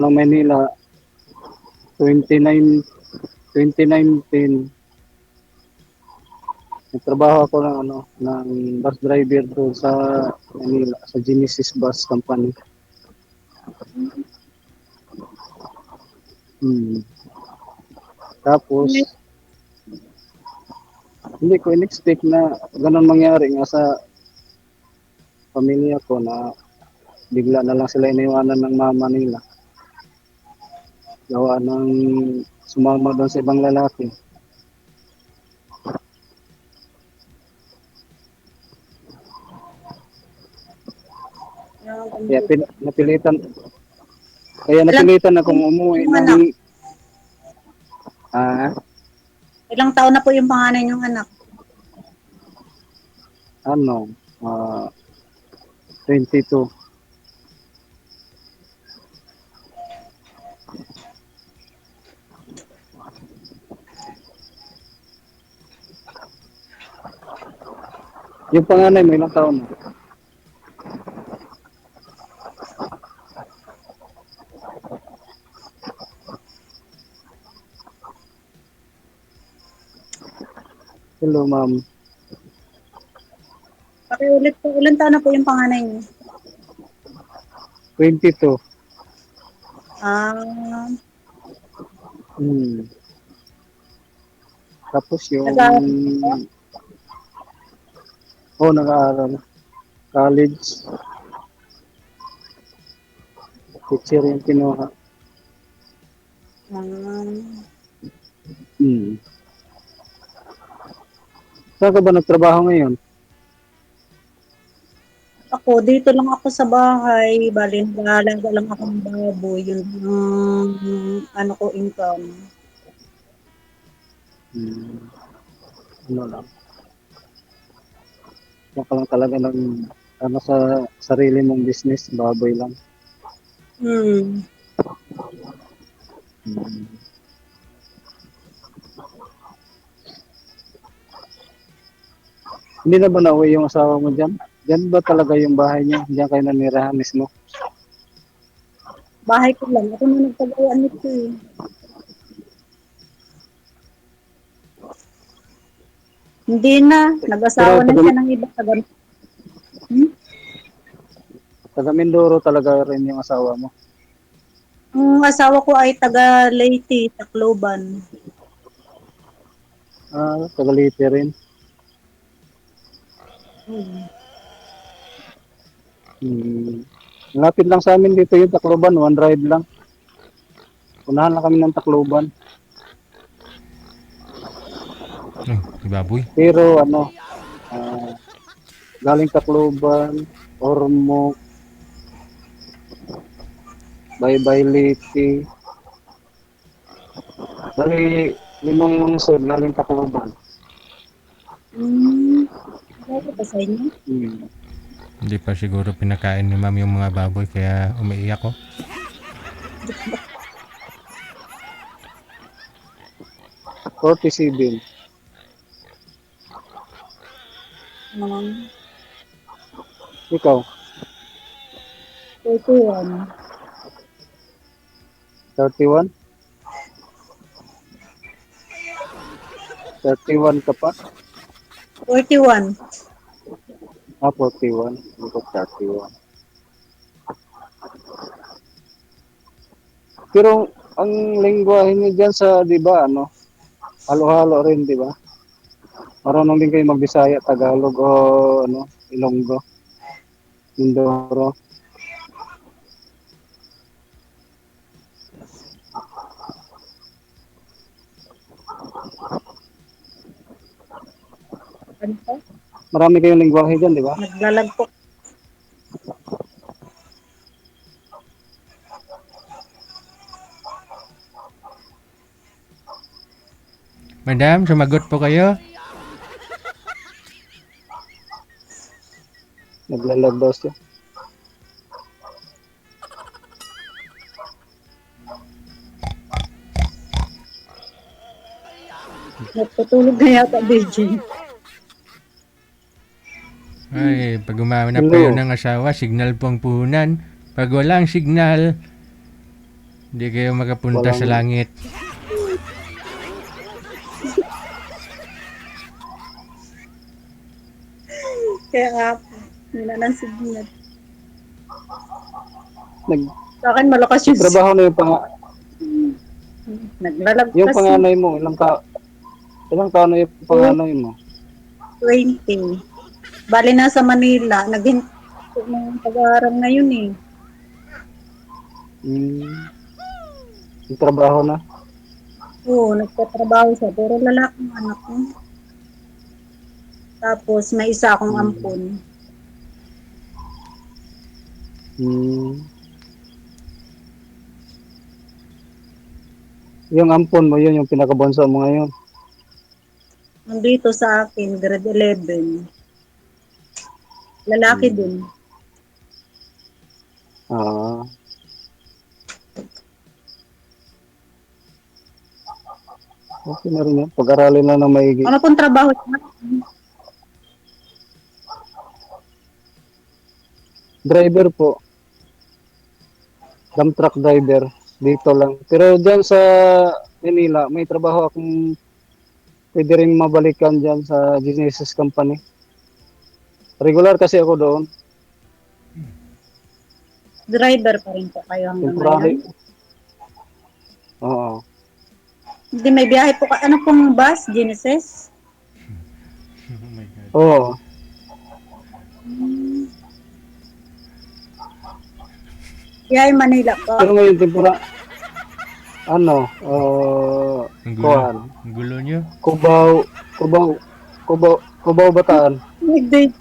ng Manila, 29, 2019, nagtrabaho ako ng ng bus driver doon sa Manila, sa Genesis Bus Company. Hmm. Tapos, hindi ko in-expect na ganun mangyari nga sa pamilya ko na bigla na lang sila iniwanan ng mama nila. Gawa ng sumama doon sa ibang lalaki. Kaya napilitan, kaya Ilang napilitan akong umuwi yung ng anak? ah, Ilang taon na po yung panganay niyong anak? ano, ah, 22. Yung panganay mo ilang taon na? Hello, ma'am. Pakiulit po, ilang taon na po yung panganay niyo? 22. Ah, Hmm. Tapos yung, nag-aaral po? nag-aaral. College. Teacher yung kinuha. Ah, Hmm. Saan ka ba nagtrabaho ngayon? ako, dito lang ako sa bahay. Bali, nag-aalaga lang ako ng baboy. Yun ang ano ko income. Hmm. Ano lang. Yan ka lang talaga ng sa sarili mong business, baboy lang. Hmm. Hmm. Hindi na ba nauwi yung asawa mo dyan? Diyan ba talaga yung bahay niya? Diyan kayo nanirahan mismo? Bahay ko lang. Ako na nagpagawa nito eh. Hindi na. Pero Nag-asawa na taga, siya ng iba. Hmm? taga Mindoro talaga rin yung asawa mo. Ang asawa ko ay taga Leyte, Tacloban. Ah, taga Leyte rin. Hmm. Hmm. Malapit lang sa amin dito yung Tacloban, one ride lang. Unahan lang kami ng Tacloban. Ay, si baboy. Pero ah, galing Tacloban, Ormoc, Baybay Leyte. Bali, limang lungsod galing Tacloban. Hmm. Bakit pa sa inyo? Hmm. Hindi pa siguro pinakain ni ma'am yung mga baboy kaya umiiyak ko. 47. Um, Ikaw, 41. 31? 31 ka pa? 41. 41. Ako 31. Pero ang lengguwahe niyo dyan sa, di ba, halo-halo rin, di ba? Marunong din kayo magbisaya, Tagalog o Ilonggo, Mindoro. Ano pa? Marami kayong lengguwahe dyan, di ba? Naglalagpok. Madam, sumagot po kayo. Naglalag daw siya. Nagtutulog na yata, BJ. Ay, pag umahanap kayo Hello. ng asawa, signal po ang puhunan. Pag walang signal, Hindi kayo makapunta sa Walang, langit. Kaya nga po, wala ng signal. nag, Sa akin, malakas yung trabaho na naglalag yung kasi panganay mo, ilang taon na yung panganay mo? 20. Bali na sa Manila, naghinto ng pag-aaral ngayon eh. Hmm, yung trabaho na? Oo, nagtatrabaho siya, pero lalaki ang anak ko. Tapos may isa akong Hmm. ampon. Hmm. Yung ampon mo, yun yung pinakabunso mo ngayon. Nandito sa akin, grade 11. Lalaki Hmm. din. Ah, okay na rin yan. Pag-aralin na ng maigi. Ano pong trabaho niya? Driver po, dump truck driver. Dito lang. Pero dyan sa Manila, may trabaho akong pwede rin mabalikan dyan sa Genesis Company. Regular kasi ako doon. Driver pa rin po kayo hanggang ngayon? Temporary. Oo. Hindi, may biyahe po. Ano pong bus? Genesis? Oh my God. Oo. Biyahe Manila po. Pero ngayon, ano, Ang gulo. kuhan, Ang gulo nyo. Cubao, Cubao, Cubao Bataan. Nag-date.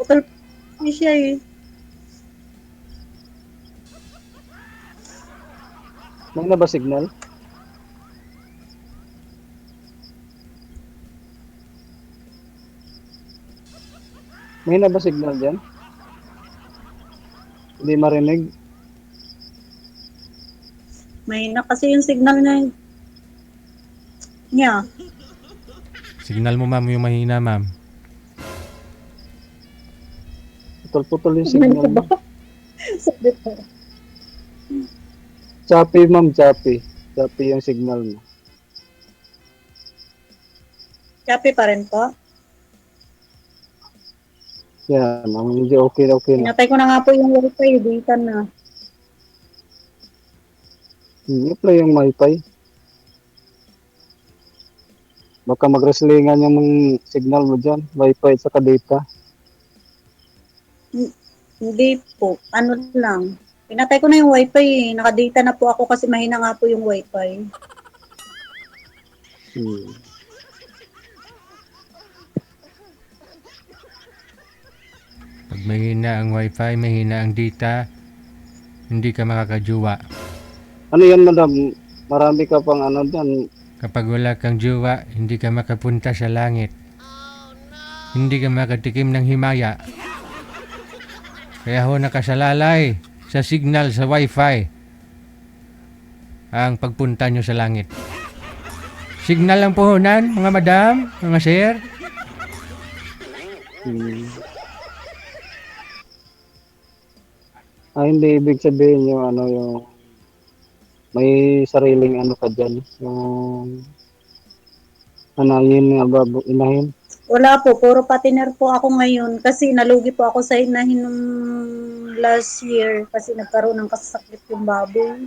Putol po siya eh. May na ba signal? May na ba signal dyan? Hindi marinig. May na kasi yung signal niya. Signal mo ma'am yung mahina ma'am. Putol-putol yung May signal. ba? Sabi ko. Choppy, ma'am, choppy. Choppy yung signal mo. Kape pa rin po. Yan, ang hindi okay na. Pinatay ko na nga po yung wifi. Data na. I-apply yung wifi. Baka mag-wrestlingan yung signal mo dyan. Wifi at saka data. Hindi po. Ano lang. Pinatay ko na yung wifi eh. Nakadata na po ako kasi mahina nga po yung wifi. Hmm. Pag mahina ang wifi, mahina ang data, hindi ka makakajuwa. Ano yan, madam? Marami ka pang ano dyan. Kapag wala kang jowa, hindi ka makapunta sa langit. Hindi ka makatikim ng himaya. Kaya ho nakasalalay sa signal sa wifi ang pagpunta nyo sa langit. Signal lang puhunan, mga madam, mga sir. Hmm. Hindi ibig sabihin yung ano yung may sariling ano ka dyan. Yung anayin nga babo, inahin. Wala po. Puro patiner po ako ngayon kasi nalugi po ako sa inahin nung last year kasi nagkaroon ng kasakit yung baboy.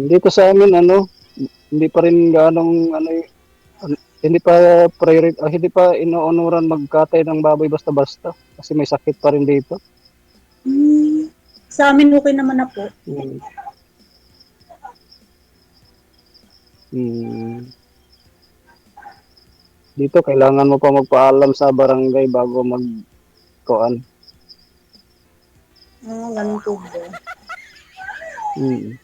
Dito sa amin ano, hindi pa rin ganong ano hindi pa hindi pa inuunuran magkatay ng baboy basta-basta kasi may sakit pa rin dito. Sa amin okay naman na po. Hmm. Hmm. Dito kailangan mo pa magpaalam sa barangay bago magkuan. Ganun po ba? Hmm.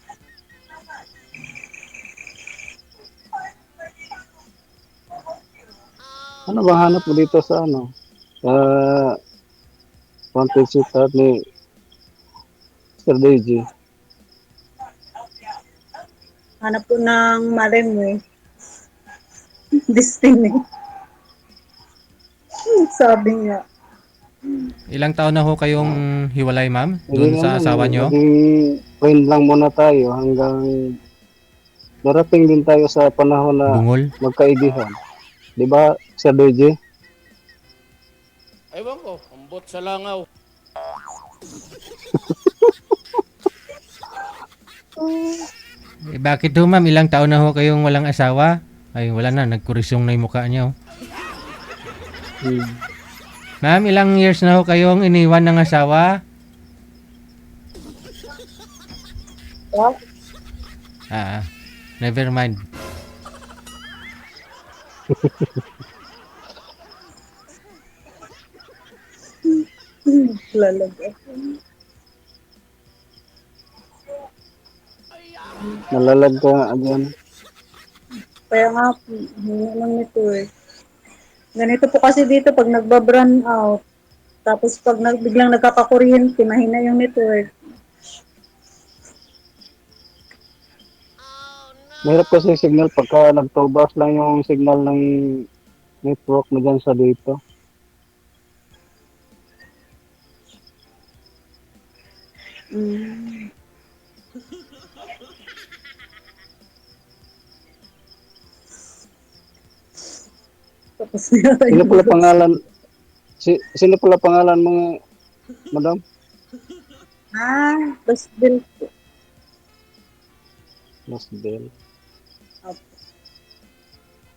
Ano ba hanap mo dito sa ano? Sa Wanted Sweetheart ni Sir Deji. Hanap po ng malay mo eh. Destiny. Sabi niya. Ilang taon na ho kayong hiwalay, ma'am? Naging Doon sa asawa nyo? naging friend lang muna tayo hanggang darating din tayo sa panahon na Bungol? magkaibigan. Di ba, Sir DJ? Ewan ko, ambot sa langaw. Eh, bakit ho, ma'am? Ilang taon na ho kayong walang asawa? Ay, wala na. Nagkurisong na yung mukha niyo. Hmm. Ma'am, ilang years na ho kayong iniwan ng asawa? Wow. Never mind. Lalaga. Nalalag ka dyan. Kaya nga po, hindi lang nito eh. Ganito po kasi dito pag nagba-brand out, tapos pag biglang nagkakakuryente, mahina yung network. Mahirap kasi signal pagka nagtobas lang yung signal ng network mo dyan sa dito. Mm. Tapos Sino pala pangalan? Sino pala pangalan mo, madam? Bas bill po. Mas Bell. Opo.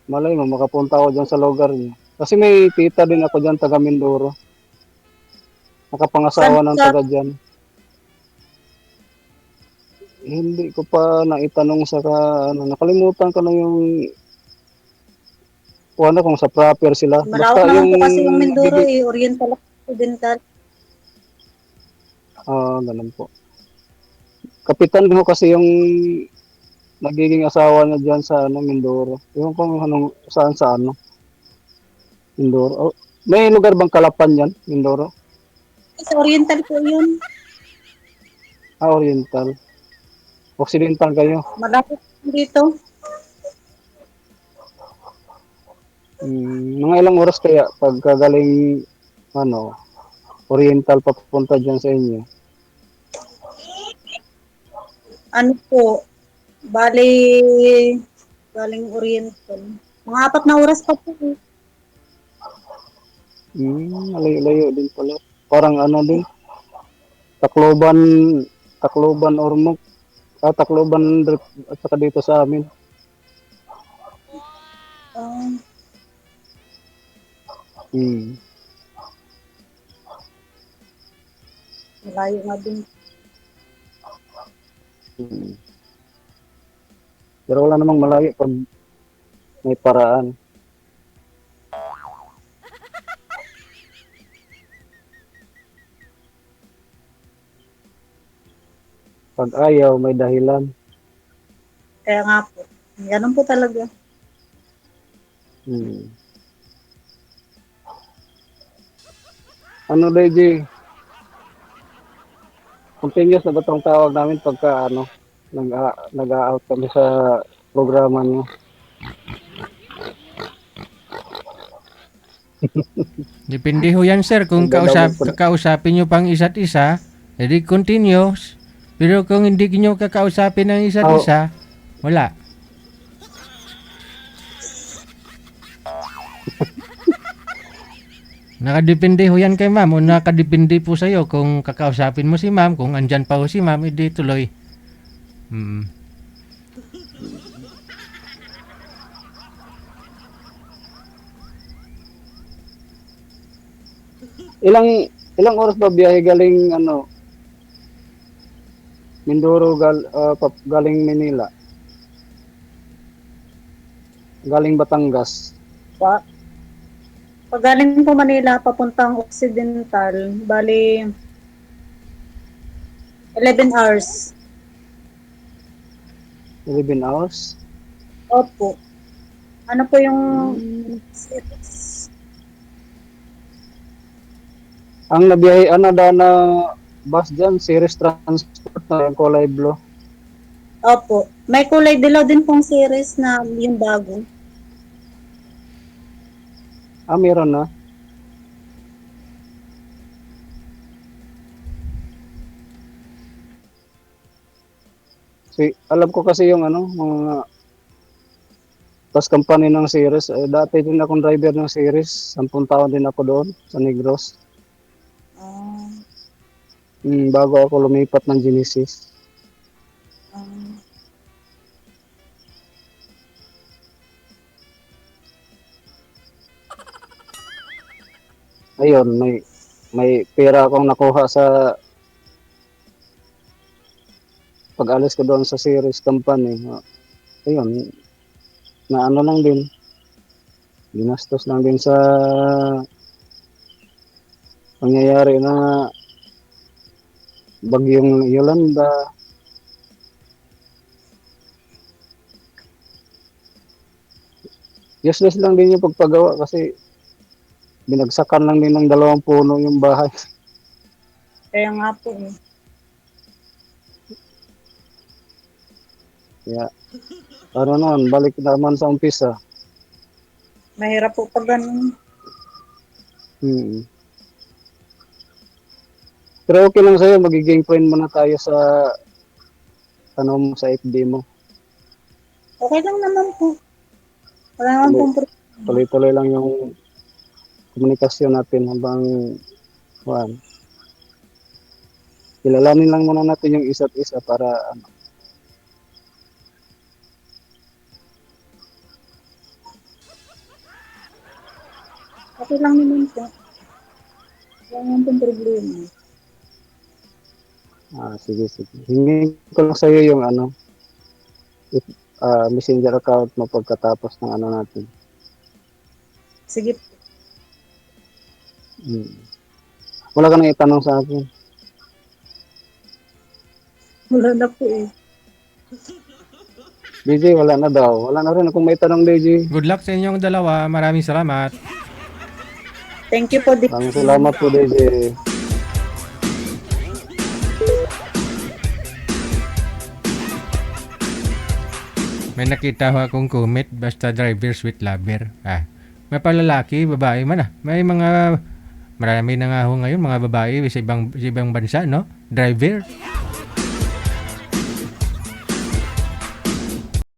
Malay mo, makapunta ako dyan sa lugar niyo. Kasi may tita din ako dyan, taga Mindoro. Nakapangasawa ng Sa, taga dyan. Hindi ko pa naitanong sa nakalimutan ko na yung kung ano kung sa proper sila. malawak Basta naman yung po kasi yung Mindoro eh, Oriental Occidental. ganun po. Kapitan ko kasi yung nagiging asawa niya diyan sa Mindoro. Yung kung anong saan sa Mindoro. Oh, may lugar bang Kalapan yan, Mindoro? Sa Oriental po yun. Oriental. Occidental kayo. Malapit dito. Mga ilang oras kaya pagkagaling Oriental papunta diyan sa inyo? Ano po, bali, galing Oriental. Mga 4 na oras pa po eh. Layo-layo din pala. Parang din. Tacloban, Tacloban Ormoc. Tacloban at saka dito sa amin. Ah, malayo nga din. Pero wala namang malayo pag may paraan. Pag ayaw, may dahilan. Kaya nga po. Ganun po talaga. Ano, DJ? Continuous na ba itong tawag namin pagka nag-out kami sa programa niyo? Depende ho yan, sir. Kung kakausapin nyo pang isa't isa, edi continuous. Pero kung hindi nyo kakausapin ng isa't isa, wala. Nakadepende ho yan kay ma'am o nakadepende po sa'yo kung kakausapin mo si ma'am, kung andyan pa ho si ma'am, edi tuloy. Ilang oras ba biyahe galing Mindoro galing Manila? Galing Batangas. Pag galing po Manila, papuntang Occidental, bali 11 hours. 11 hours? Opo. Ano po yung Ang nabiyahe na bus dyan, Series Transport na yung kulay blue. Opo. May kulay dilaw din pong series na yung bago. Meron na. Alam ko kasi yung ano, mga tas company ng Series. Dati din akong driver ng Series. 10 taon din ako doon sa Negros. Ah, Bago ako lumipat ng Genesis. ah. Ayun, may pera akong nakuha sa pag-alis ko doon sa Series company. Ayun, na ano lang din. Ginastos lang din sa pangyayari na bagyong Yolanda. Useless lang din yung pagpagawa kasi binagsakan lang din ng 2 puno yung bahay. Kaya nga po eh. Kaya, ano noon, balik naman sa umpisa. Mahirap po pag ganun. Hmm. Pero okay lang sa'yo, magiging friend muna tayo sa, ano mo, sa FB mo. Okay lang naman po. Wala naman pong problema. Tuloy-tuloy lang yung komunikasyon natin habang, kuwan, kilalanin lang muna natin yung isa't isa para, ano, Okay lang naman po. Wala naman pong problema. sige. Hingin ko lang sa'yo yung, ano, messenger account mo pagkatapos ng ano natin. Sige po. Hmm. Wala ka nang itanong sa akin. Wala na po eh. DJ, wala na daw. Wala na rin akong may tanong, DJ. Good luck sa inyong dalawa. Maraming salamat. Thank you po. Maraming salamat po, DJ. May nakita ho akong comment, basta drivers with lover. May palalaki, babae man ah. May mga, marami na nga ho ngayon, mga babae sa ibang bansa, no? Driver.